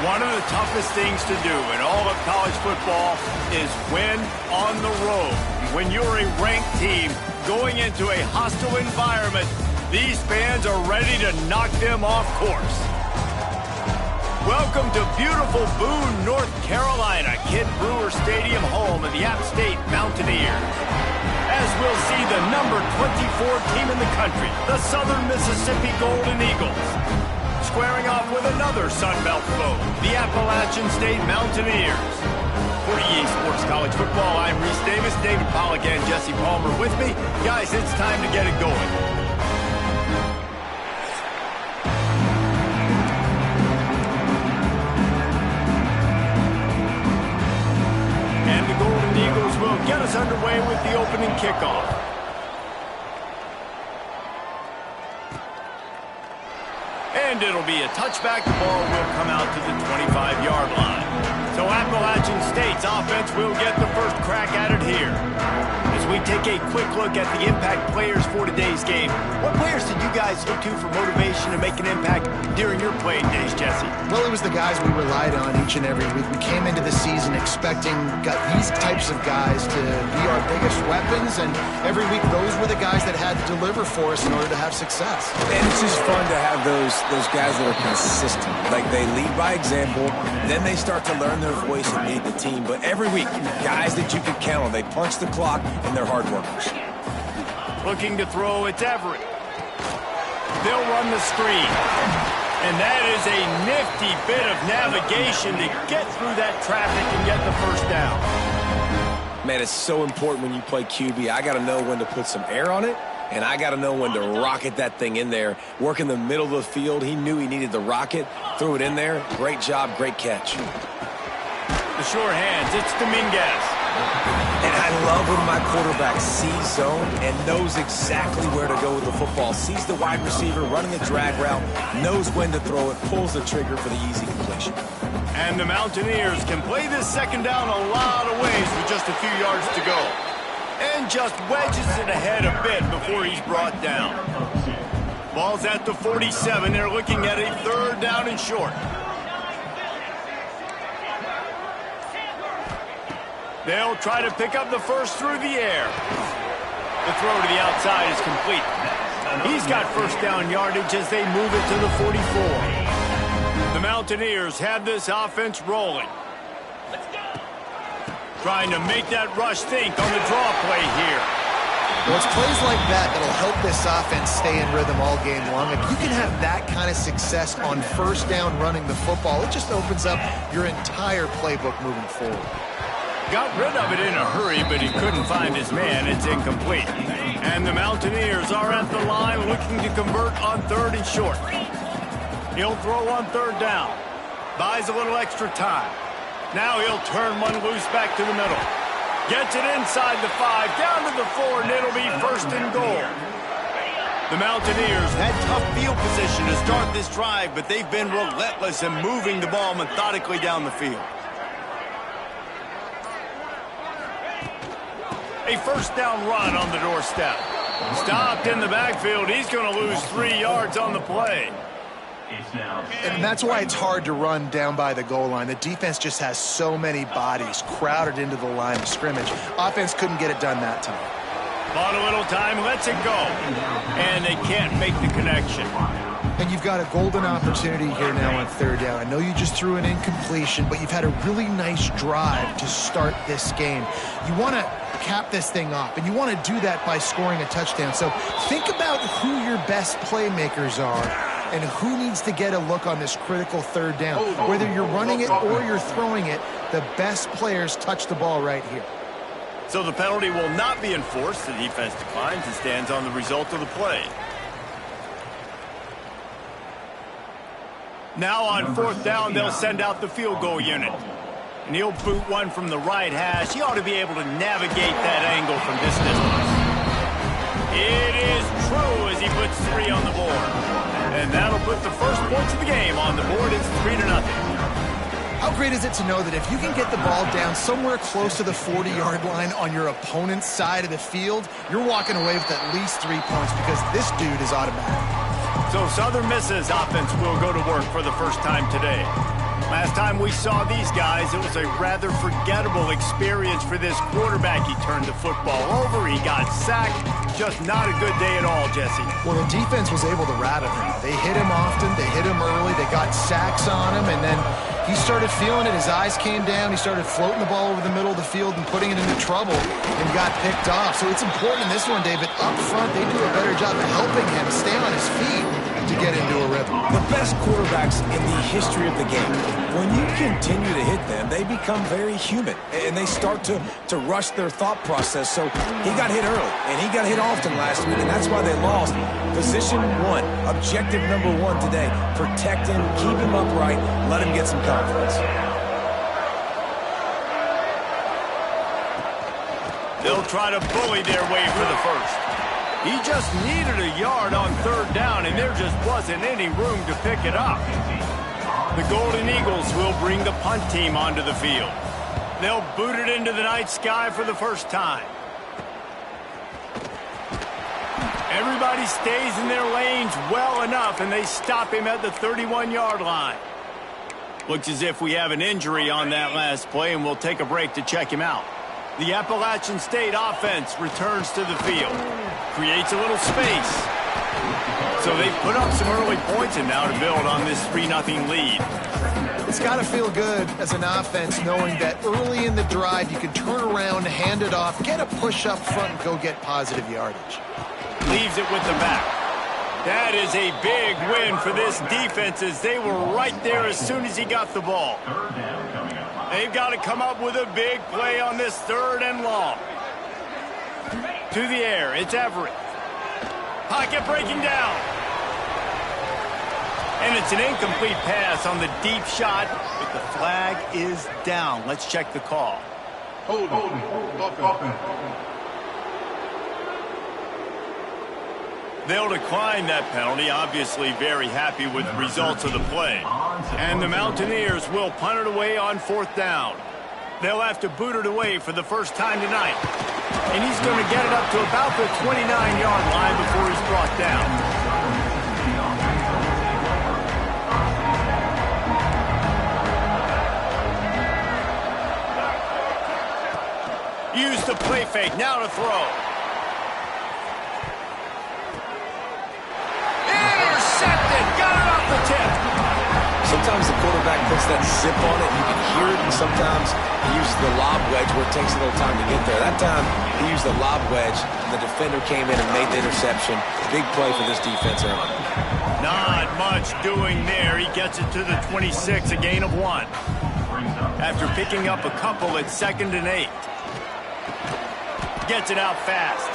One of the toughest things to do in all of college football is win on the road. When you're a ranked team going into a hostile environment, these fans are ready to knock them off course. Welcome to beautiful Boone, North Carolina, Kid Brewer Stadium, home of the App State Mountaineers. As we'll see the number 24 team in the country, the Southern Mississippi Golden Eagles, squaring off with another Sun Belt foe, the Appalachian State Mountaineers. For EA Sports College Football, I'm Reese Davis, David Pollack, and Jesse Palmer with me. Guys, it's time to get it going. And the Golden Eagles will get us underway with the opening kickoff. And it'll be a touchback. The ball will come out to the 25-yard line. So Appalachian State's offense will get the first crack at it here. As we take a quick look at the impact players for today's game, what players did you guys look to for motivation to make an impact during your playing days, Jesse? Well, it was the guys we relied on each and every week. We came into the season expecting these types of guys to be our biggest weapons, and every week those were the guys that had to deliver for us in order to have success. And it's just fun to have those guys that are consistent. Like, they lead by example, then they start to learn their voice and lead the team. But every week, guys that you can count on, they punch the clock and they're hard workers. Looking to throw, it's Everett. They'll run the screen. And that is a nifty bit of navigation to get through that traffic and get the first down. Man, it's so important when you play QB. I got to know when to put some air on it, and I got to know when to rocket that thing in there. Work in the middle of the field. He knew he needed the rocket, threw it in there. Great job, great catch. The short hands, it's Dominguez. And I love when my quarterback sees zone and knows exactly where to go with the football. Sees the wide receiver running the drag route, knows when to throw it, pulls the trigger for the easy completion. And the Mountaineers can play this second down a lot of ways with just a few yards to go. And just wedges it ahead a bit before he's brought down. Ball's at the 47. They're looking at a third down and short. They'll try to pick up the first through the air. The throw to the outside is complete. He's got first down yardage as they move it to the 44. The Mountaineers have this offense rolling. Trying to make that rush think on the draw play here. Well, it's plays like that that'll help this offense stay in rhythm all game long. If you can have that kind of success on first down running the football, it just opens up your entire playbook moving forward. Got rid of it in a hurry, but he couldn't find his man. It's incomplete. And the Mountaineers are at the line looking to convert on third and short. He'll throw on third down. Buys a little extra time. Now he'll turn one loose back to the middle. Gets it inside the 5, down to the 4, and it'll be first and goal. The Mountaineers had tough field position to start this drive, but they've been relentless in moving the ball methodically down the field. A first down run on the doorstep. Stopped in the backfield. He's going to lose 3 yards on the play. And that's why it's hard to run down by the goal line. The defense just has so many bodies crowded into the line of scrimmage. Offense couldn't get it done that time. Bought a little time, lets it go. And they can't make the connection. And you've got a golden opportunity here now on third down. I know you just threw an incompletion, but you've had a really nice drive to start this game. You want to cap this thing off, and you want to do that by scoring a touchdown. So think about who your best playmakers are and who needs to get a look on this critical third down. Whether you're running it or you're throwing it, the best players touch the ball right here. So the penalty will not be enforced. The defense declines and stands on the result of the play. Now on fourth down, they'll send out the field goal unit. And he'll boot one from the right hash. He ought to be able to navigate that angle from this distance. It is true as he puts 3 on the board. And that'll put the first points of the game on the board. It's 3-0. How great is it to know that if you can get the ball down somewhere close to the 40-yard line on your opponent's side of the field, you're walking away with at least 3 points because this dude is automatic. So Southern Miss's offense will go to work for the first time today. Last time we saw these guys, it was a rather forgettable experience for this quarterback. He turned the football over, he got sacked. Just not a good day at all, Jesse. Well, the defense was able to rattle him. They hit him often, they hit him early, they got sacks on him, and then he started feeling it. His eyes came down, he started floating the ball over the middle of the field and putting it into trouble and got picked off. So it's important in this one, David. Up front, they do a better job of helping him stay on his feet to get into a rhythm. The best quarterbacks in the history of the game, when you continue to hit them, they become very human, and they start to rush their thought process. So he got hit early, and he got hit often last week, and that's why they lost. Position one, objective number one today, protect him, keep him upright, let him get some confidence. They'll try to bully their way for the first. He just needed a yard on third down, and there just wasn't any room to pick it up. The Golden Eagles will bring the punt team onto the field. They'll boot it into the night sky for the first time. Everybody stays in their lanes well enough, and they stop him at the 31-yard line. Looks as if we have an injury on that last play, and we'll take a break to check him out. The Appalachian State offense returns to the field. Creates a little space. So they've put up some early points and now to build on this 3-0 lead. It's got to feel good as an offense knowing that early in the drive you can turn around, hand it off, get a push up front, and go get positive yardage. Leaves it with the back. That is a big win for this defense as they were right there as soon as he got the ball. They've got to come up with a big play on this 3rd and long. To the air, it's Everett. Pocket breaking down. And it's an incomplete pass on the deep shot, but the flag is down. Let's check the call. Hold on. They'll decline that penalty, obviously very happy with the results of the play. And the Mountaineers will punt it away on 4th down. They'll have to boot it away for the first time tonight. And he's going to get it up to about the 29-yard line before he's brought down. Use the play fake, now to throw. Intercepted, got it off the tip. Sometimes the quarterback puts that zip on it, you can hear it, and sometimes he uses the lob wedge where it takes a little time to get there. That time, he used the lob wedge, and the defender came in and made the interception. Big play for this defense early. Not much doing there. He gets it to the 26, a gain of 1. After picking up a couple at 2nd and 8. Gets it out fast.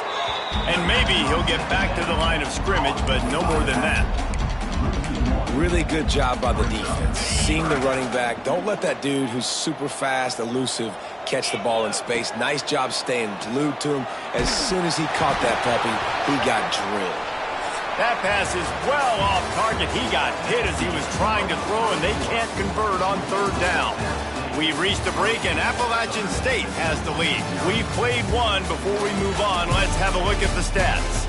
And maybe he'll get back to the line of scrimmage, but no more than that. Really good job by the defense. Seeing the running back. Don't let that dude who's super fast, elusive, catch the ball in space. Nice job staying glued to him. As soon as he caught that puppy, he got drilled. That pass is well off target. He got hit as he was trying to throw, and they can't convert on 3rd down. We've reached a break, and Appalachian State has the lead. We've played one. Before we move on, let's have a look at the stats.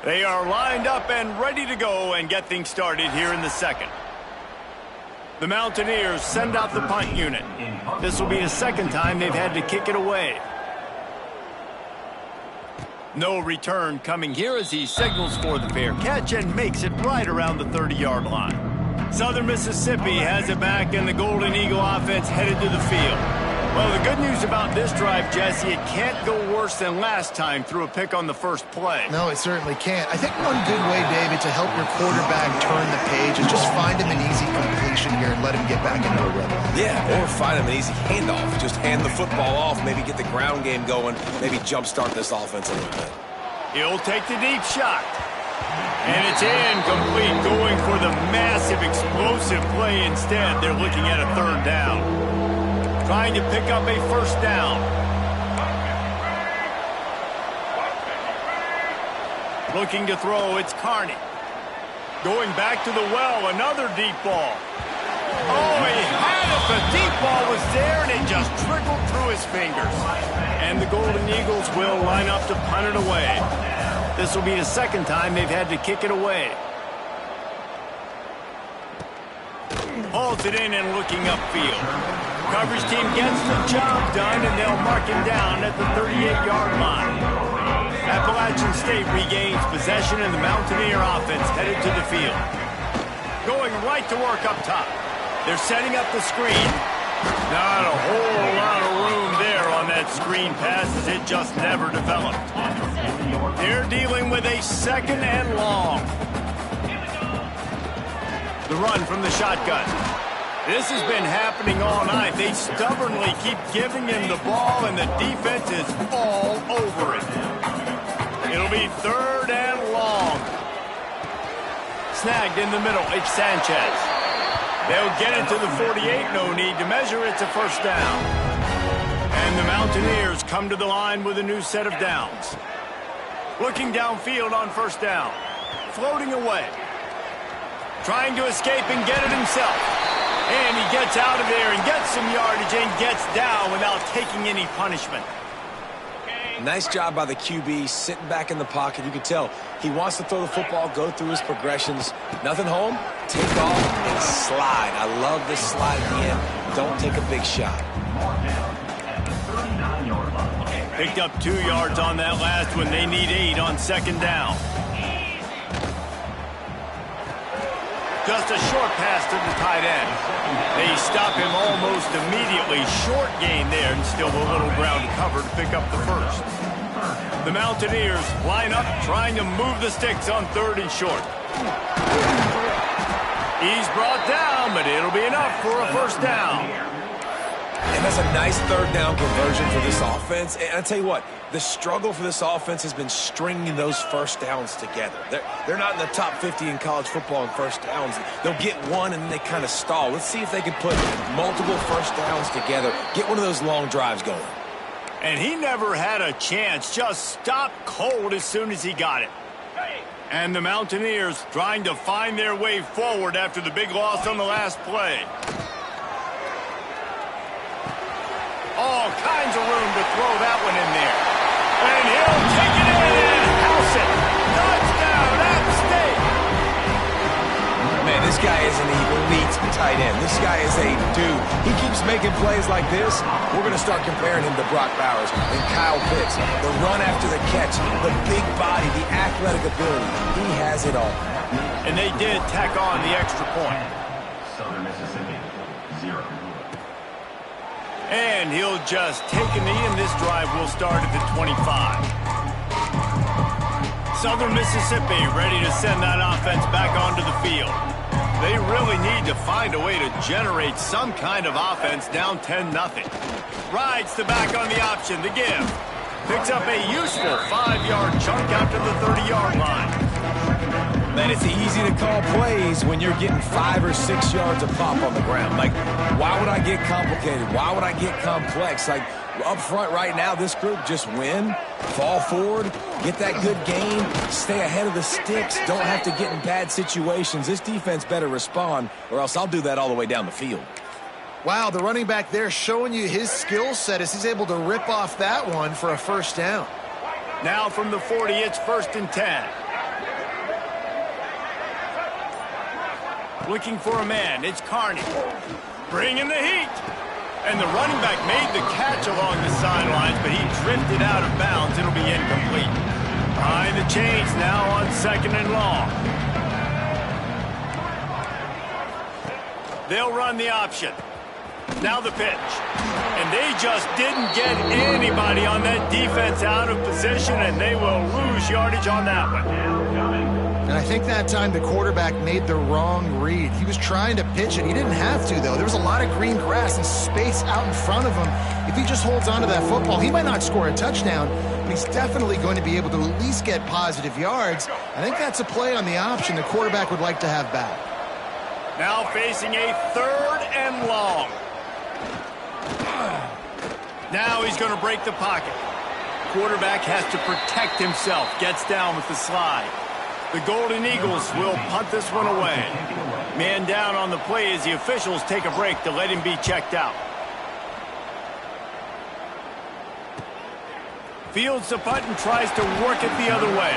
They are lined up and ready to go and get things started here in the 2nd. The Mountaineers send out the punt unit. This will be the 2nd time they've had to kick it away. No return coming here as he signals for the fair catch and makes it right around the 30-yard line. Southern Mississippi has it back, and the Golden Eagle offense headed to the field. Well, the good news about this drive, Jesse, it can't go worse than last time through a pick on the first play. No, it certainly can't. I think one good way, David, to help your quarterback turn the page is just find him an easy completion here and let him get back into a rhythm. Yeah, or find him an easy handoff. Just hand the football off, maybe get the ground game going, maybe jumpstart this offense a little bit. He'll take the deep shot. And it's incomplete, going for the massive, explosive play instead. They're looking at a 3rd down. Trying to pick up a 1st down. Looking to throw, it's Carney. Going back to the well, another deep ball. Oh, he had it. The deep ball was there, and it just trickled through his fingers. And the Golden Eagles will line up to punt it away. This will be the second time they've had to kick it away. Hauls it in and looking upfield. Coverage team gets the job done, and they'll mark him down at the 38-yard line. Appalachian State regains possession, and the Mountaineer offense headed to the field. Going right to work up top. They're setting up the screen. Not a whole lot of room there on that screen pass, as it just never developed. They're dealing with a second and long. The run from the shotgun. This has been happening all night. They stubbornly keep giving him the ball, and the defense is all over it. It'll be third and long. Snagged in the middle. It's Sanchez. They'll get it to the 48. No need to measure. It's a first down. And the Mountaineers come to the line with a new set of downs. Looking downfield on first down. Floating away. Trying to escape and get it himself. And he gets out of there and gets some yardage and gets down without taking any punishment. Nice job by the QB, sitting back in the pocket. You can tell he wants to throw the football, go through his progressions. Nothing home, take off and slide. I love this slide at the end. Don't take a big shot. Picked up 2 yards on that last one. They need 8 on second down. Just a short pass to the tight end. They stop him almost immediately. Short gain there, and still a little ground to cover to pick up the first. The Mountaineers line up, trying to move the sticks on third and short. He's brought down, but it'll be enough for a first down. And that's a nice third down conversion for this offense. And I tell you what, the struggle for this offense has been stringing those first downs together. They're not in the top 50 in college football in first downs. They'll get one and then they kind of stall. Let's see if they can put multiple first downs together, get one of those long drives going. And he never had a chance, just stopped cold as soon as he got it. And the Mountaineers trying to find their way forward after the big loss on the last play. All kinds of room to throw that one in there. And he'll take it in and house it. Touchdown, App State. Man, this guy is an elite tight end. This guy is a dude. He keeps making plays like this. We're going to start comparing him to Brock Bowers and Kyle Pitts. The run after the catch, the big body, the athletic ability. He has it all. And they did tack on the extra point. Southern Mississippi, 0. And he'll just take a knee, and this drive will start at the 25. Southern Mississippi ready to send that offense back onto the field. They really need to find a way to generate some kind of offense down 10-0. Rides the back on the option, the give. Picks up a useful 5-yard chunk out to the 30-yard line. Man, it's easy to call plays when you're getting 5 or 6 yards of pop on the ground. Like, why would I get complicated? Why would I get complex? Like, up front right now, this group just win, fall forward, get that good gain, stay ahead of the sticks, don't have to get in bad situations. This defense better respond, or else I'll do that all the way down the field. Wow, the running back there showing you his skill set as he's able to rip off that one for a first down. Now from the 40, it's 1st and 10. Looking for a man, it's Carney. Bringing the heat. And the running back made the catch along the sidelines, but he drifted out of bounds. It'll be incomplete. Behind the chains now on 2nd and long. They'll run the option. Now the pitch. And they just didn't get anybody on that defense out of position, and they will lose yardage on that one. And I think that time the quarterback made the wrong read. He was trying to pitch it. He didn't have to, though. There was a lot of green grass and space out in front of him. If he just holds on to that football, he might not score a touchdown, but he's definitely going to be able to at least get positive yards. I think that's a play on the option the quarterback would like to have back. Now facing a 3rd and long. Now he's going to break the pocket. Quarterback has to protect himself. Gets down with the slide. The Golden Eagles will punt this one away. Man down on the play as the officials take a break to let him be checked out. Fields the punt and tries to work it the other way.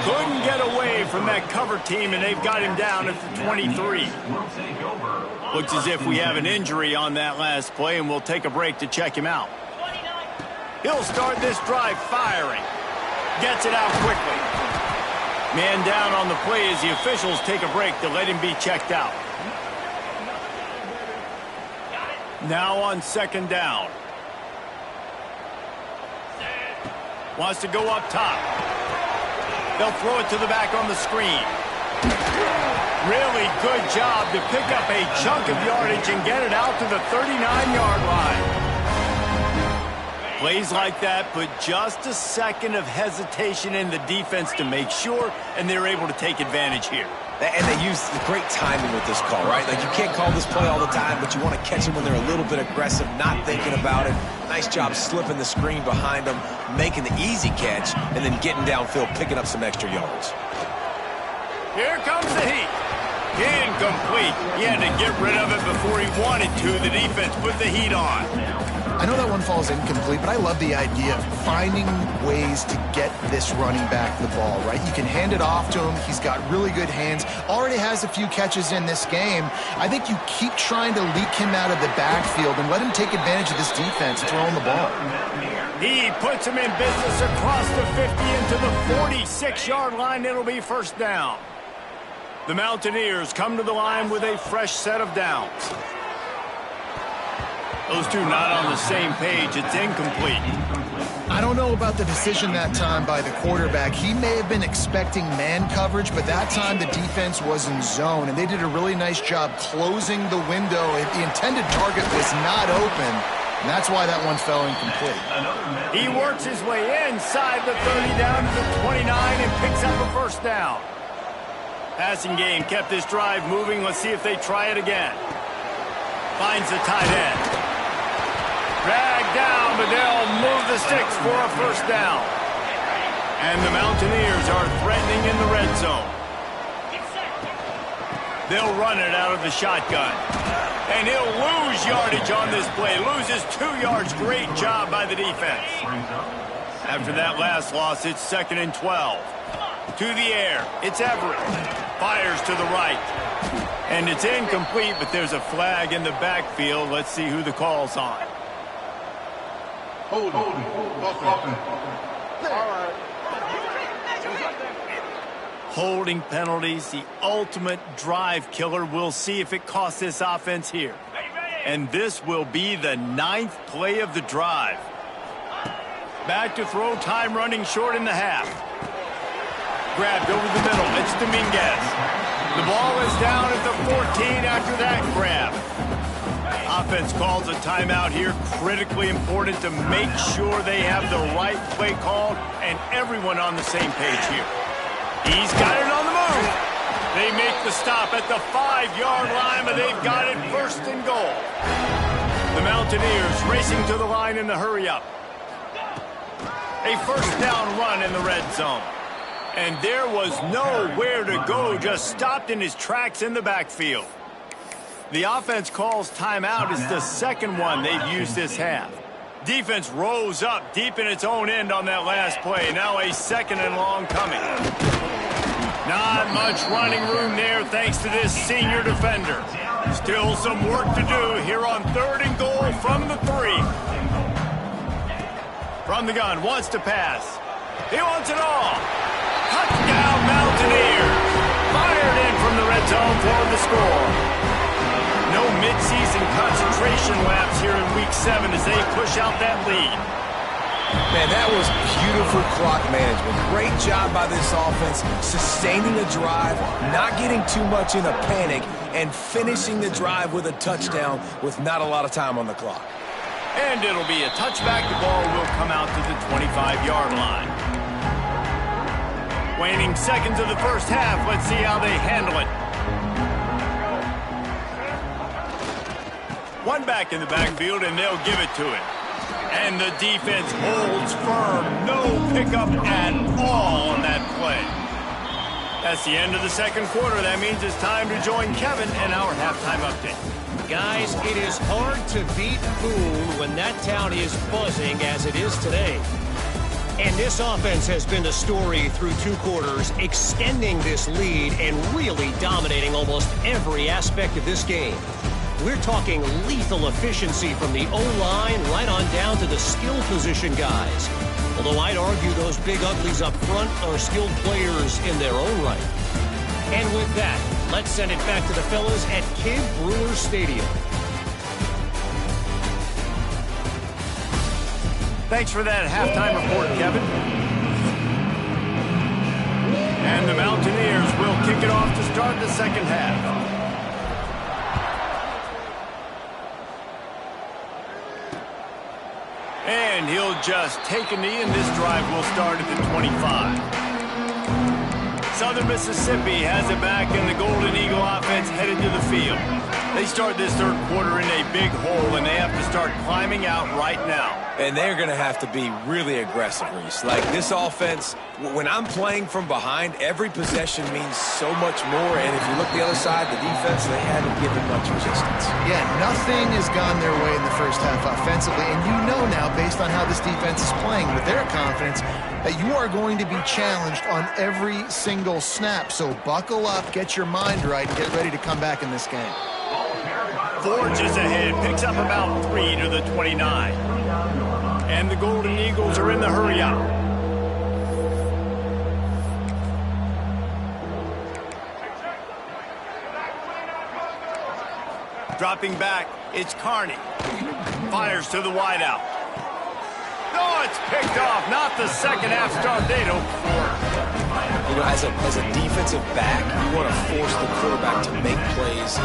Couldn't get away from that cover team, and they've got him down at the 23. Looks as if we have an injury on that last play, and we'll take a break to check him out. He'll start this drive firing. Gets it out quickly. Man down on the play as the officials take a break to let him be checked out. Now on second down. Wants to go up top. They'll throw it to the back on the screen. Really good job to pick up a chunk of yardage and get it out to the 39-yard line. Plays like that put just a second of hesitation in the defense to make sure, and they're able to take advantage here. And they use the great timing with this call, right? Like, you can't call this play all the time, but you want to catch them when they're a little bit aggressive, not thinking about it. Nice job slipping the screen behind them, making the easy catch, and then getting downfield, picking up some extra yards. Here comes the heat. Incomplete. He had to get rid of it before he wanted to. The defense put the heat on. I know that one falls incomplete, but I love the idea of finding ways to get this running back the ball, right? You can hand it off to him. He's got really good hands. Already has a few catches in this game. I think you keep trying to leak him out of the backfield and let him take advantage of this defense throwing the ball. He puts him in business across the 50 into the 46-yard line. It'll be first down. The Mountaineers come to the line with a fresh set of downs. Those two not on the same page. It's incomplete. I don't know about the decision that time by the quarterback. He may have been expecting man coverage, but that time the defense was in zone, and they did a really nice job closing the window. The intended target was not open, and that's why that one fell incomplete. He works his way inside the 30 down to the 29 and picks up a first down. Passing game kept this drive moving. Let's see if they try it again. Finds the tight end. Dragged down, but they'll move the sticks for a first down. And the Mountaineers are threatening in the red zone. They'll run it out of the shotgun. And he'll lose yardage on this play. Loses 2 yards. Great job by the defense. After that last loss, it's 2nd and 12. To the air. It's Everett. Fires to the right. And it's incomplete, but there's a flag in the backfield. Let's see who the call's on. Holding. Holding penalties, the ultimate drive killer. We'll see if it costs this offense here. And this will be the 9th play of the drive. Back to throw, time running short in the half. Grabbed over the middle. It's Dominguez. The ball is down at the 14 after that grab. Offense calls a timeout here. Critically important to make sure they have the right play called and everyone on the same page here. He's got it on the move. They make the stop at the 5-yard line, but they've got it first and goal. The Mountaineers racing to the line in the hurry-up. A first down run in the red zone. And there was nowhere to go, just stopped in his tracks in the backfield. The offense calls timeout. It's the second one they've used this half. Defense rose up deep in its own end on that last play. Now a 2nd and long coming. Not much running room there thanks to this senior defender. Still some work to do here on 3rd and goal from the 3. From the gun, wants to pass. He wants it all. Touchdown Mountaineers. Fired in from the red zone for the score. No midseason concentration laps here in Week 7 as they push out that lead. Man, that was beautiful clock management. Great job by this offense, sustaining the drive, not getting too much in a panic, and finishing the drive with a touchdown with not a lot of time on the clock. And it'll be a touchback. The ball will come out to the 25-yard line. Waning seconds of the first half. Let's see how they handle it. One back in the backfield, and they'll give it to him. And the defense holds firm. No pickup at all on that play. That's the end of the second quarter. That means it's time to join Kevin in our halftime update. Guys, it is hard to beat Boone when that town is buzzing as it is today. And this offense has been the story through 2 quarters, extending this lead and really dominating almost every aspect of this game. We're talking lethal efficiency from the O-line right on down to the skill position guys. Although I'd argue those big uglies up front are skilled players in their own right. And with that, let's send it back to the fellas at Kid Brewer Stadium. Thanks for that halftime report, Kevin. And the Mountaineers will kick it off to start the second half. And he'll just take a knee, and this drive will start at the 25. Southern Mississippi has it back, and the Golden Eagle offense headed to the field. They start this third quarter in a big hole, and they have to start climbing out right now. And they're going to have to be really aggressive, Reese. Like, this offense, when I'm playing from behind, every possession means so much more. And if you look the other side, the defense, they haven't given much resistance. Yeah, nothing has gone their way in the first half offensively. And you know now, based on how this defense is playing with their confidence, that you are going to be challenged on every single snap. So buckle up, get your mind right, and get ready to come back in this game. Forges ahead, picks up about 3 to the 29. And the Golden Eagles are in the hurry up. Dropping back, it's Carney. Fires to the wideout. Oh, it's picked off. Not the second half start they'd hoped for. You know, as a defensive back, you want to force the quarterback to make plays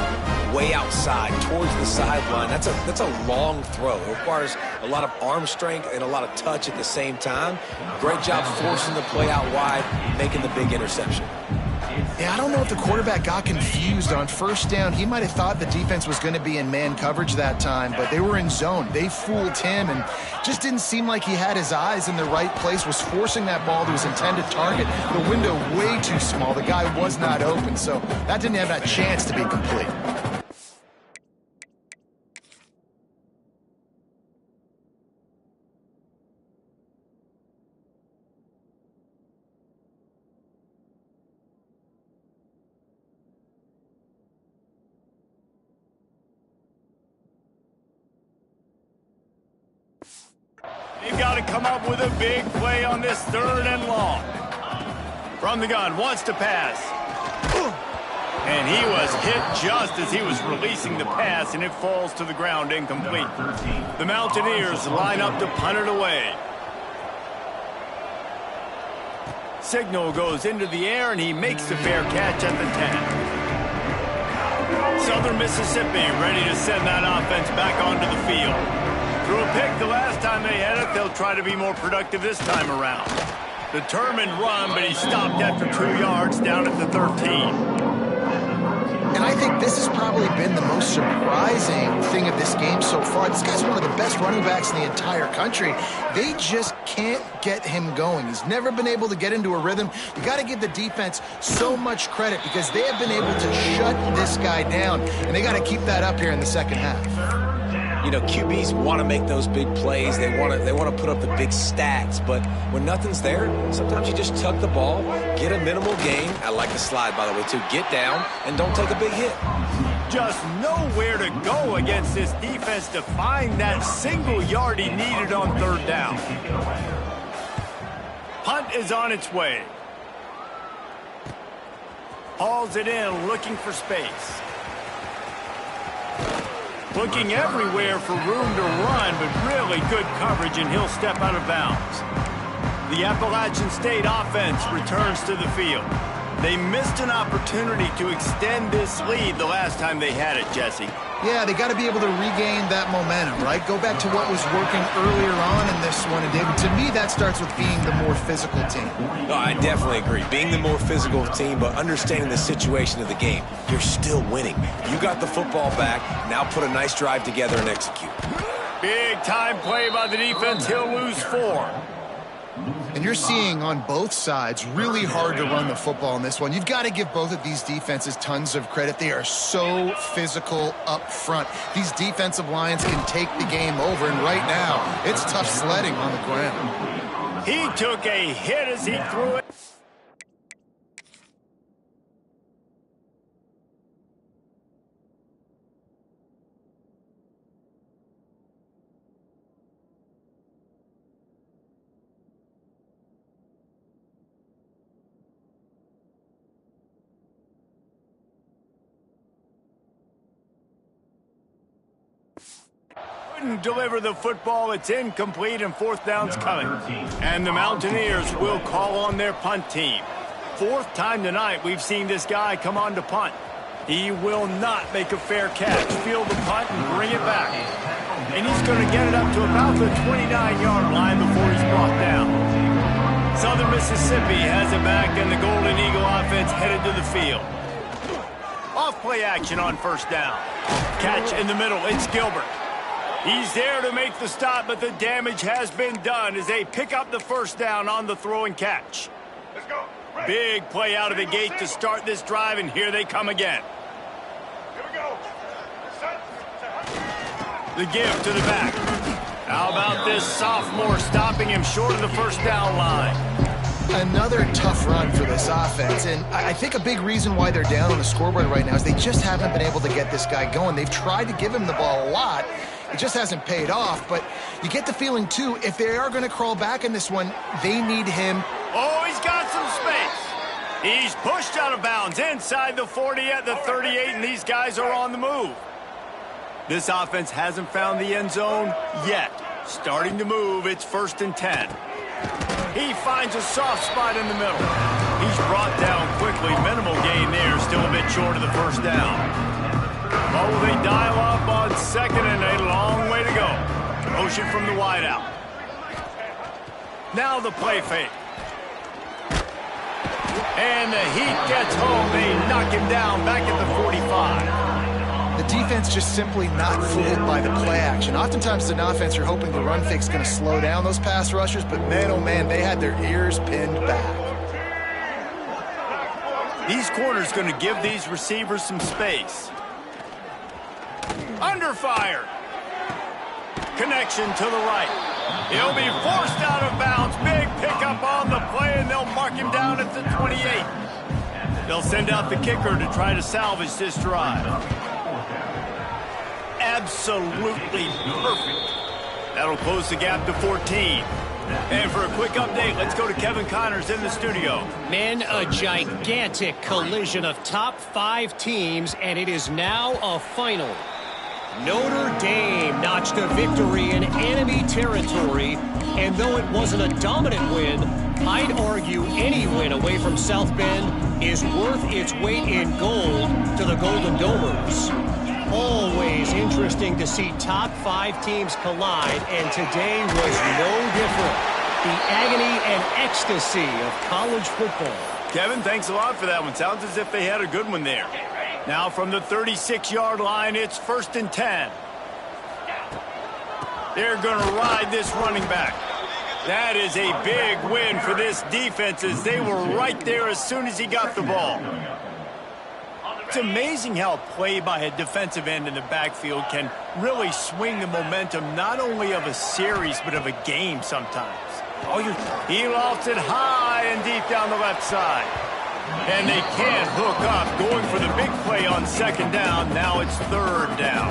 way outside, towards the sideline. That's a long throw. It requires a lot of arm strength and a lot of touch at the same time. Great job forcing the play out wide, making the big interception. Yeah, I don't know if the quarterback got confused on first down. He might have thought the defense was going to be in man coverage that time, but they were in zone. They fooled him and just didn't seem like he had his eyes in the right place, was forcing that ball to his intended target. The window way too small. The guy was not open, so that didn't have that chance to be complete. They've got to come up with a big play on this 3rd and long. From the gun, wants to pass. And he was hit just as he was releasing the pass, and it falls to the ground incomplete. The Mountaineers line up to punt it away. Signal goes into the air, and he makes the fair catch at the 10. Southern Mississippi ready to send that offense back onto the field. Threw a pick the last time they had it. They'll try to be more productive this time around. Determined run, but he stopped after 2 yards down at the 13. And I think this has probably been the most surprising thing of this game so far. This guy's one of the best running backs in the entire country. They just can't get him going. He's never been able to get into a rhythm. You got to give the defense so much credit because they have been able to shut this guy down, and they got to keep that up here in the second half. You know, QBs want to make those big plays. They want to put up the big stats. But when nothing's there, sometimes you just tuck the ball, get a minimal gain. I like the slide, by the way, too. Get down and don't take a big hit. Just nowhere to go against this defense to find that single yard he needed on 3rd down. Punt is on its way. Hauls it in, looking for space. Looking everywhere for room to run, but really good coverage, and he'll step out of bounds. The Appalachian State offense returns to the field. They missed an opportunity to extend this lead the last time they had it, Jesse. Yeah, they got to be able to regain that momentum, right? Go back to what was working earlier on in this one. And David, to me, that starts with being the more physical team. No, I definitely agree. Being the more physical team, but understanding the situation of the game. You're still winning. You got the football back. Now put a nice drive together and execute. Big time play by the defense. He'll lose 4. And you're seeing on both sides really hard to run the football in this one. You've got to give both of these defenses tons of credit. They are so physical up front. These defensive lines can take the game over, and right now, it's tough sledding on the ground. He took a hit as he threw it. Couldn't deliver the football. It's incomplete and fourth down's coming. And the Mountaineers will call on their punt team. Fourth time tonight we've seen this guy come on to punt. He will not make a fair catch. Field the punt and bring it back. And he's going to get it up to about the 29-yard line before he's brought down. Southern Mississippi has it back, and the Golden Eagle offense headed to the field. Off play action on first down. Catch in the middle. It's Gilbert. He's there to make the stop, but the damage has been done as they pick up the first down on the throw and catch. Let's go. Big play out of the gate to start this drive, and here they come again. Here we go. The give to the back. How about this sophomore stopping him short of the first down line? Another tough run for this offense, and I think a big reason why they're down on the scoreboard right now is they just haven't been able to get this guy going. They've tried to give him the ball a lot. It just hasn't paid off, but you get the feeling, too, if they are going to crawl back in this one, they need him. Oh, he's got some space. He's pushed out of bounds inside the 40 at the 38, and these guys are on the move. This offense hasn't found the end zone yet. Starting to move, it's 1st and 10. He finds a soft spot in the middle. He's brought down quickly. Minimal gain there, still a bit short of the first down. Oh, they dial up on 2nd and a long way to go. Motion from the wideout. Now the play fake. And the heat gets home. They knock him down back at the 45. The defense just simply not fooled by the play action. Oftentimes as an offense, you're hoping the run fake's going to slow down those pass rushers, but man, oh man, they had their ears pinned back. These corners going to give these receivers some space. Under fire. Connection to the right. He'll be forced out of bounds. Big pickup on the play, and they'll mark him down at the 28. They'll send out the kicker to try to salvage this drive. Absolutely perfect. That'll close the gap to 14. And for a quick update, let's go to Kevin Connors in the studio. Men, a gigantic collision of top 5 teams, and it is now a final. Notre Dame notched a victory in enemy territory, and though it wasn't a dominant win, I'd argue any win away from South Bend is worth its weight in gold to the Golden Domers. Always interesting to see top 5 teams collide, and today was no different. The agony and ecstasy of college football. Kevin, thanks a lot for that one. Sounds as if they had a good one there. Now from the 36-yard line, it's 1st and 10. They're going to ride this running back. That is a big win for this defense as they were right there as soon as he got the ball. It's amazing how play by a defensive end in the backfield can really swing the momentum not only of a series but of a game sometimes. He lofts it high and deep down the left side. And they can't hook up, going for the big play on 2nd down. Now it's 3rd down.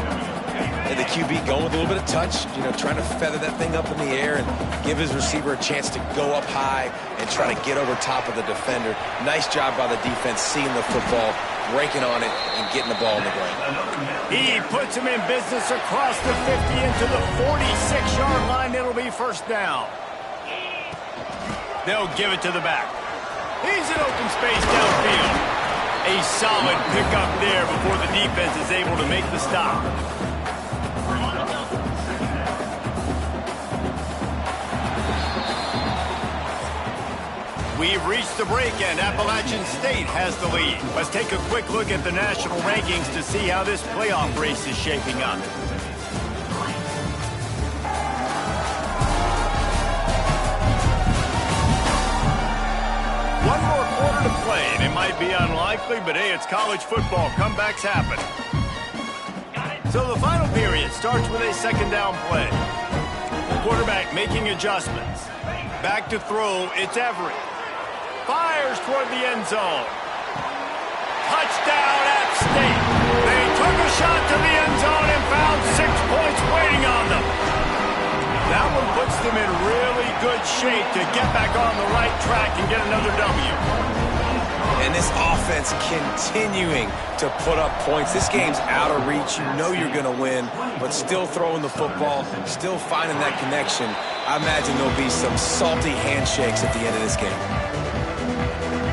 And the QB going with a little bit of touch, trying to feather that thing up in the air and give his receiver a chance to go up high and try to get over top of the defender. Nice job by the defense seeing the football, breaking on it, and getting the ball in the ground. He puts him in business across the 50 into the 46-yard line. It'll be 1st down. They'll give it to the back. He's in open space downfield. A solid pickup there before the defense is able to make the stop. We've reached the break, and Appalachian State has the lead. Let's take a quick look at the national rankings to see how this playoff race is shaping up. One more quarter to play, and it might be unlikely, but hey, it's college football. Comebacks happen. So the final period starts with a 2nd down play. Quarterback making adjustments. Back to throw, it's Everett. Fires toward the end zone. Touchdown, App State. They took a shot to the end zone and found 6 points waiting on them. That one puts them in really good shape to get back on the right track and get another W. And this offense continuing to put up points. This game's out of reach. You know you're going to win, but still throwing the football, still finding that connection. I imagine there'll be some salty handshakes at the end of this game.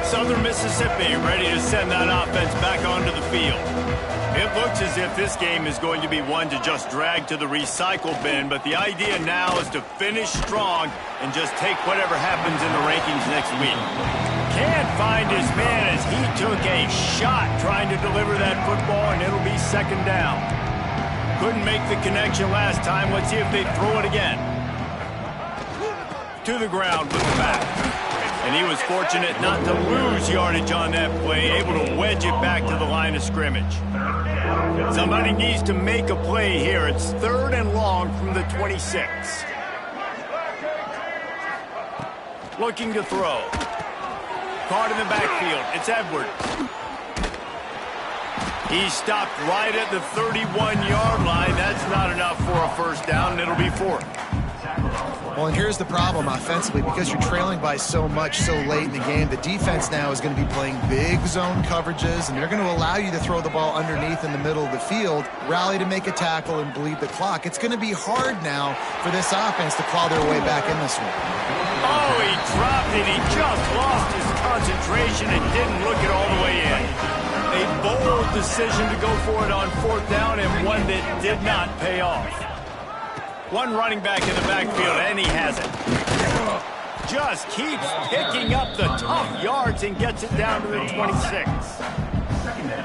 Southern Mississippi ready to send that offense back onto the field. It looks as if this game is going to be one to just drag to the recycle bin, but the idea now is to finish strong and just take whatever happens in the rankings next week. Can't find his man as he took a shot trying to deliver that football, and it'll be second down. Couldn't make the connection last time. Let's see if they throw it again. To the ground with the back. And he was fortunate not to lose yardage on that play, able to wedge it back to the line of scrimmage. Somebody needs to make a play here. It's 3rd and long from the 26. Looking to throw. Caught in the backfield. It's Edwards. He stopped right at the 31-yard line. That's not enough for a first down, and it'll be 4th. Well, and here's the problem offensively. Because you're trailing by so much so late in the game, the defense now is going to be playing big zone coverages, and they're going to allow you to throw the ball underneath in the middle of the field, rally to make a tackle, and bleed the clock. It's going to be hard now for this offense to claw their way back in this one. Oh, he dropped it. He just lost his concentration and didn't look it all the way in. A bold decision to go for it on 4th down, and one that did not pay off. One running back in the backfield, and he has it. Just keeps picking up the tough yards and gets it down to the 26.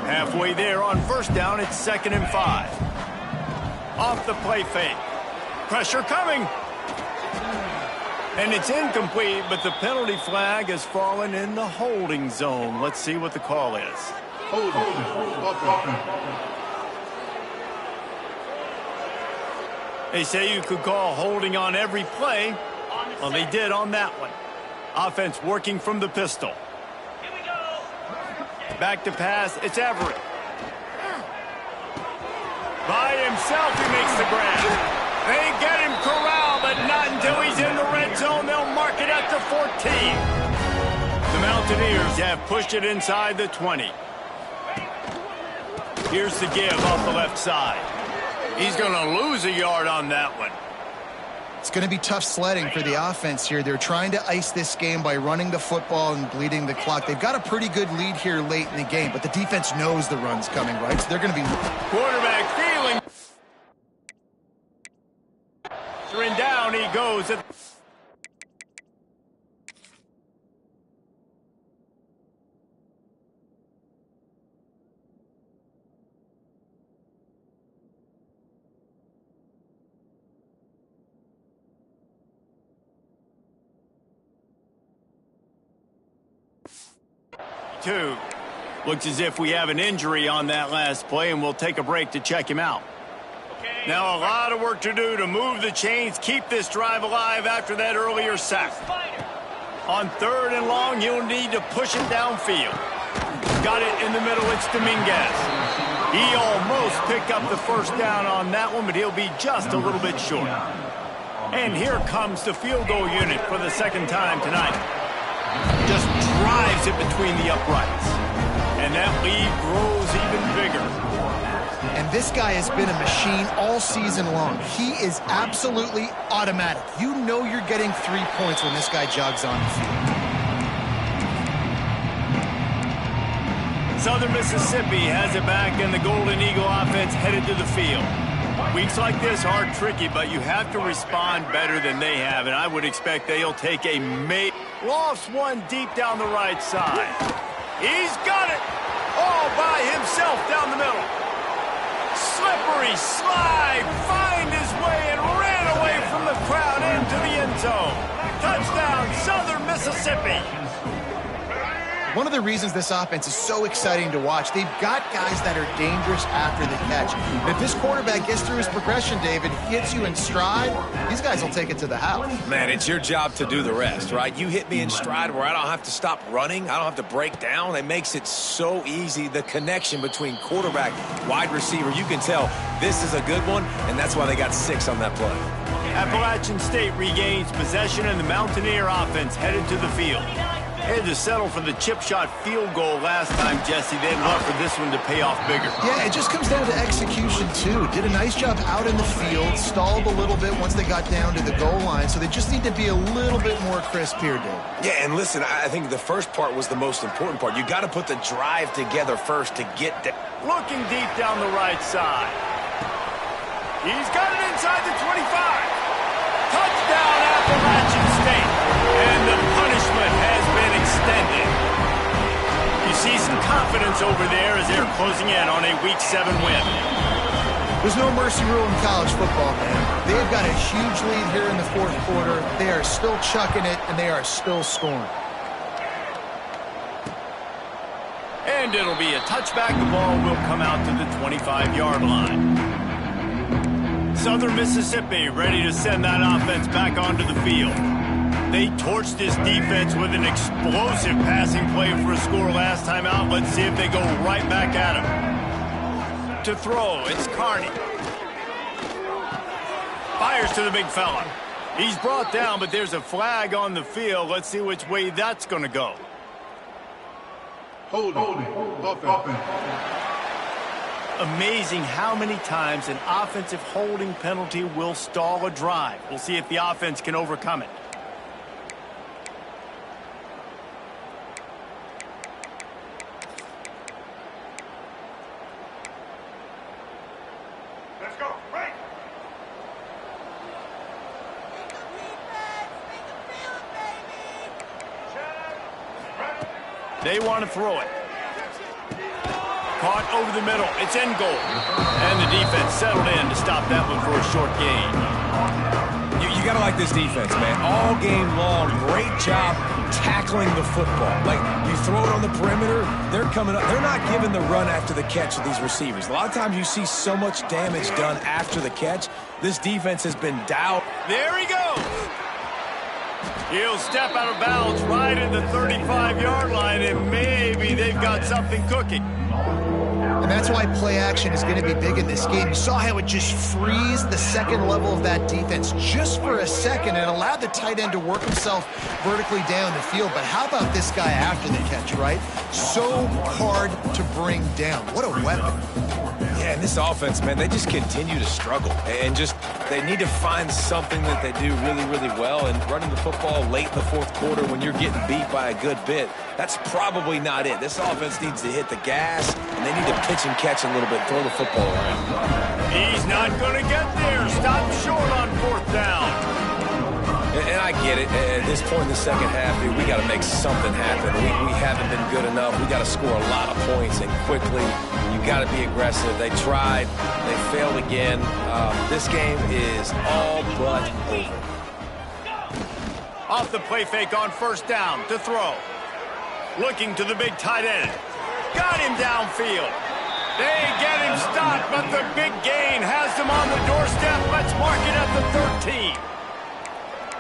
Halfway there on 1st down, it's 2nd and 5. Off the play fake. Pressure coming. And it's incomplete, but the penalty flag has fallen in the holding zone. Let's see what the call is. They say you could call holding on every play. Well, they did on that one. Offense working from the pistol. Back to pass, it's Everett. By himself, he makes the grab. They get him corralled, but not until he's in the red zone. They'll mark it at the 14. The Mountaineers have pushed it inside the 20. Here's the give off the left side. He's going to lose a yard on that one. It's going to be tough sledding for the offense here. They're trying to ice this game by running the football and bleeding the clock. They've got a pretty good lead here late in the game, but the defense knows the run's coming, right? So they're going to be... Quarterback feeling. And down he goes. Two. Looks as if we have an injury on that last play, and we'll take a break to check him out. Now a lot of work to do to move the chains, keep this drive alive after that earlier sack. On 3rd and long, he'll need to push it downfield. Got it in the middle, it's Dominguez. He almost picked up the first down on that one, but he'll be just a little bit short. And here comes the field goal unit for the 2nd time tonight. Just drives it between the uprights. And that lead grows even bigger. And this guy has been a machine all season long. He is absolutely automatic. You know you're getting 3 points when this guy jogs on the field. Southern Mississippi has it back, and the Golden Eagle offense headed to the field. Weeks like this are tricky, but you have to respond better than they have, and I would expect they'll take a lost one deep down the right side. He's got it all by himself down the middle. Slippery slide, find his way and ran away from the crowd into the end zone. Touchdown, Southern Mississippi. one of the reasons this offense is so exciting to watch, they've got guys that are dangerous after the catch. And if this quarterback gets through his progression, David, hits you in stride, these guys will take it to the house. Man, it's your job to do the rest, right? You hit me in stride where I don't have to stop running. I don't have to break down. It makes it so easy. The connection between quarterback, wide receiver, you can tell this is a good one, and that's why they got 6 on that play. Appalachian State regains possession, and the Mountaineer offense headed to the field. They had to settle for the chip shot field goal last time, Jesse. They'd love for this one to pay off bigger. Yeah, it just comes down to execution, too. Did a nice job out in the field, stalled a little bit once they got down to the goal line, so they just need to be a little bit more crisp here, Dave. Yeah, and listen, I think the first part was the most important part. You got to put the drive together first to get there. Looking deep down the right side. He's got it inside the 25. Touchdown, Appalachian State. And the punishment has been extended. You see some confidence over there as they're closing in on a Week 7 win. There's no mercy rule in college football, man. They've got a huge lead here in the fourth quarter. They are still chucking it, and they are still scoring. And it'll be a touchback. The ball will come out to the 25-yard line. Southern Mississippi ready to send that offense back onto the field. They torched this defense with an explosive passing play for a score last time out. Let's see if they go right back at him. To throw, it's Carney. Fires to the big fella. He's brought down, but there's a flag on the field. Let's see which way that's going to go. Holding. Offense. Amazing how many times an offensive holding penalty will stall a drive. We'll see if the offense can overcome it. Let's go. Right. They want to throw it. Caught over the middle. It's in goal. And the defense settled in to stop that one for a short gain. You got to like this defense, man. All game long, great job tackling the football. Like, you throw it on the perimeter, they're coming up. They're not giving the run after the catch of these receivers. A lot of times you see so much damage done after the catch. This defense has been dialed. There he goes. He'll step out of bounds right at the 35-yard line, and maybe they've got something cooking. And that's why play action is going to be big in this game. You saw how it just frees the second level of that defense just for a second and allowed the tight end to work himself vertically down the field. But how about this guy after the catch, right? So hard to bring down. What a weapon. Yeah, and this offense, man, they just continue to struggle. And just, they need to find something that they do really, really well. And running the football late in the fourth quarter when you're getting beat by a good bit, that's probably not it. This offense needs to hit the gas, and they need to pitch and catch a little bit, throw the football around. He's not going to get there. Stop short on fourth down. And I get it. At this point in the second half, dude, we got to make something happen. We haven't been good enough. We got to score a lot of points, and quickly. You got to be aggressive. They tried. They failed again. This game is all but over. Off the play fake on first down to throw. Looking to the big tight end. Got him downfield. They get him stopped, but the big gain has them on the doorstep. Let's mark it at the 13.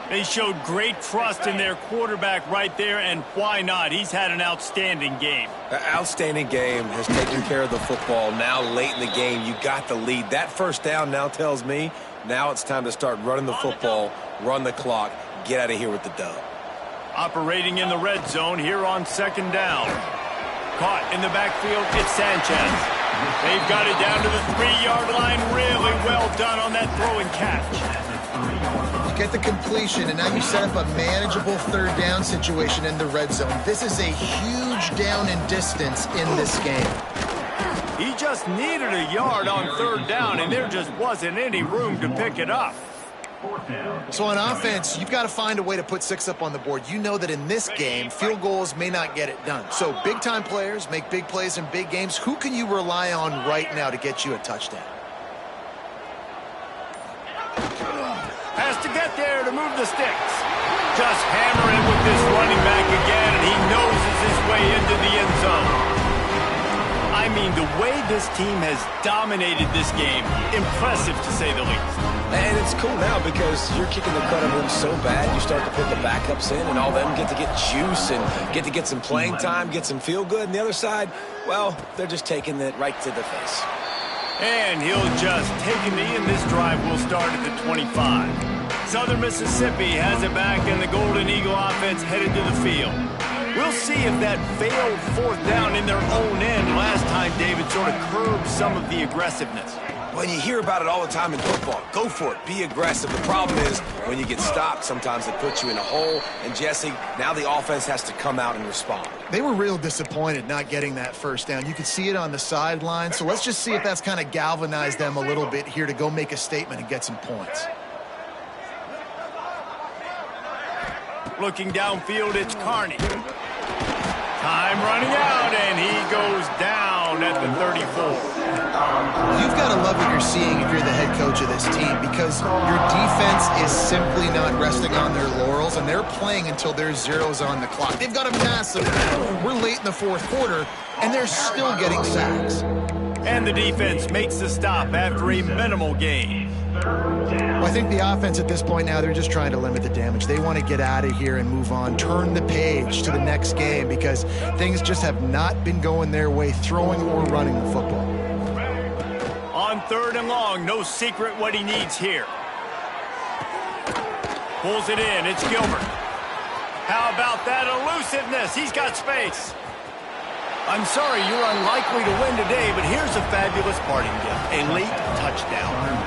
They showed great trust in their quarterback right there, and why not? He's had an outstanding game. Outstanding game, has taken care of the football. Now late in the game, you got the lead. That first down now tells me now it's time to start running the football, run the clock, get out of here with the dub. Operating in the red zone here on second down. Caught in the backfield, it's Sanchez. They've got it down to the 3-yard line. Really well done on that throw and catch. You get the completion, and now you set up a manageable third down situation in the red zone. This is a huge down in distance in this game. He just needed a yard on third down, and there just wasn't any room to pick it up. So on offense, you've got to find a way to put 6 up on the board. You know that in this game, field goals may not get it done. So big-time players make big plays in big games. Who can you rely on right now to get you a touchdown? Has to get there to move the sticks. Just hammer it with this running back again, and he noses his way into mean, the way this team has dominated this game, impressive to say the least. And it's cool now because you're kicking the crud out of them so bad, you start to put the backups in, and all them get to get juice and get some playing time, get some feel good. And the other side, well, they're just taking it right to the face. And he'll just take a knee, and this drive will start at the 25. Southern Mississippi has it back, and the Golden Eagle offense headed to the field. We'll see if that failed fourth down in their own end last time, David, sort of curbed some of the aggressiveness. Well, you hear about it all the time in football. Go for it. Be aggressive. The problem is when you get stopped, sometimes it puts you in a hole. And, Jesse, now the offense has to come out and respond. They were real disappointed not getting that first down. You could see it on the sideline. So let's just see if that's kind of galvanized them a little bit here to go make a statement and get some points. Looking downfield, it's Carney. Time running out, and he goes down at the 34. You've got to love what you're seeing if you're the head coach of this team, because your defense is simply not resting on their laurels, and they're playing until there's zeros on the clock. They've got a massive lead. We're late in the fourth quarter, and they're still getting sacks. And the defense makes the stop after a minimal gain. Well, I think the offense at this point now, they're just trying to limit the damage. They want to get out of here and move on, turn the page to the next game, because things just have not been going their way, throwing or running the football. On third and long, no secret what he needs here. Pulls it in, it's Gilbert. How about that elusiveness? He's got space. I'm sorry, you're unlikely to win today, but here's a fabulous parting gift, a late touchdown.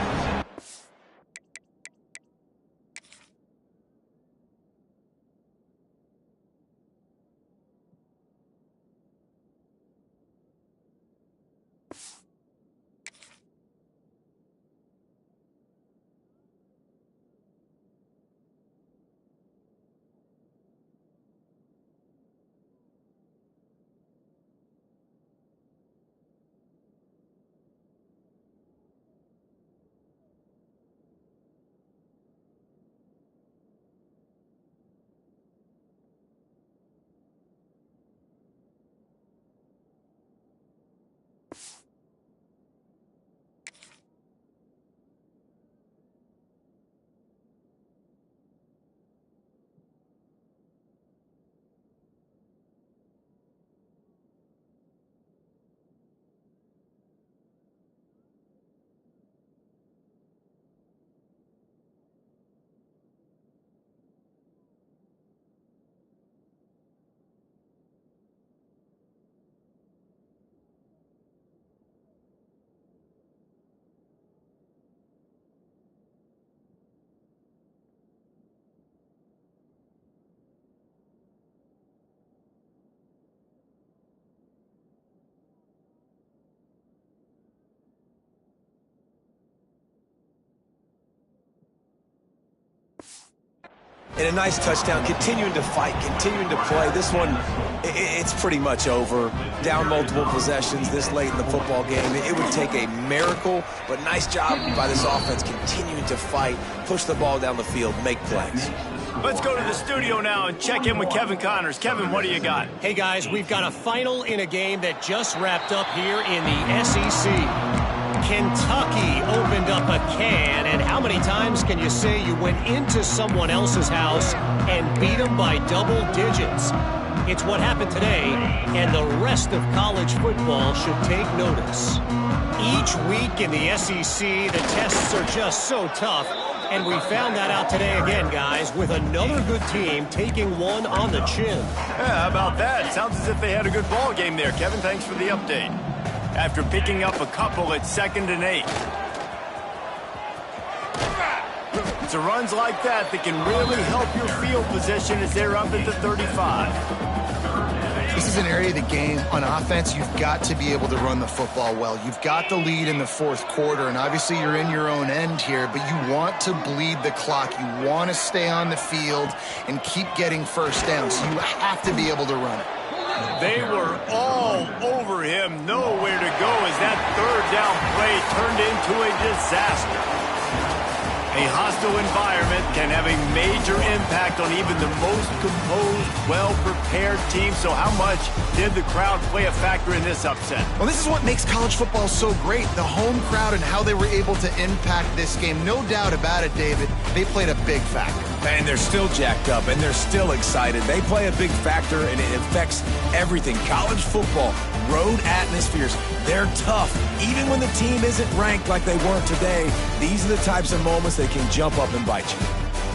And a nice touchdown, continuing to fight, continuing to play. This one, it's pretty much over. Down multiple possessions this late in the football game. It would take a miracle, but nice job by this offense continuing to fight, push the ball down the field, make plays. Let's go to the studio now and check in with Kevin Connors. Kevin, what do you got? Hey, guys, we've got a final in a game that just wrapped up here in the SEC. Kentucky opened up a can, and how many times can you say you went into someone else's house and beat them by double digits? It's what happened today, and the rest of college football should take notice. Each week in the SEC, the tests are just so tough, and we found that out today again, guys, with another good team taking one on the chin. Yeah, how about that? Sounds as if they had a good ball game there. Kevin, thanks for the update. After picking up a couple at 2nd and 8. It's runs like that that can really help your field position as they're up at the 35. This is an area of the game on offense you've got to be able to run the football well. You've got the lead in the fourth quarter, and obviously you're in your own end here, but you want to bleed the clock. You want to stay on the field and keep getting first down, so you have to be able to run it. They were all over him, nowhere to go as that third down play turned into a disaster. A hostile environment can have a major impact on even the most composed, well-prepared team. So how much did the crowd play a factor in this upset? Well, this is what makes college football so great, the home crowd and how they were able to impact this game. No doubt about it, David, they played a big factor. And they're still jacked up, and they're still excited. They play a big factor, and it affects everything. College football, road atmospheres, they're tough. Even when the team isn't ranked like they weren't today, these are the types of moments that can jump up and bite you.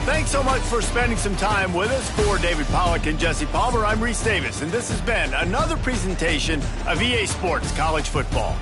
Thanks so much for spending some time with us. For David Pollack and Jesse Palmer, I'm Reese Davis, and this has been another presentation of EA Sports College Football.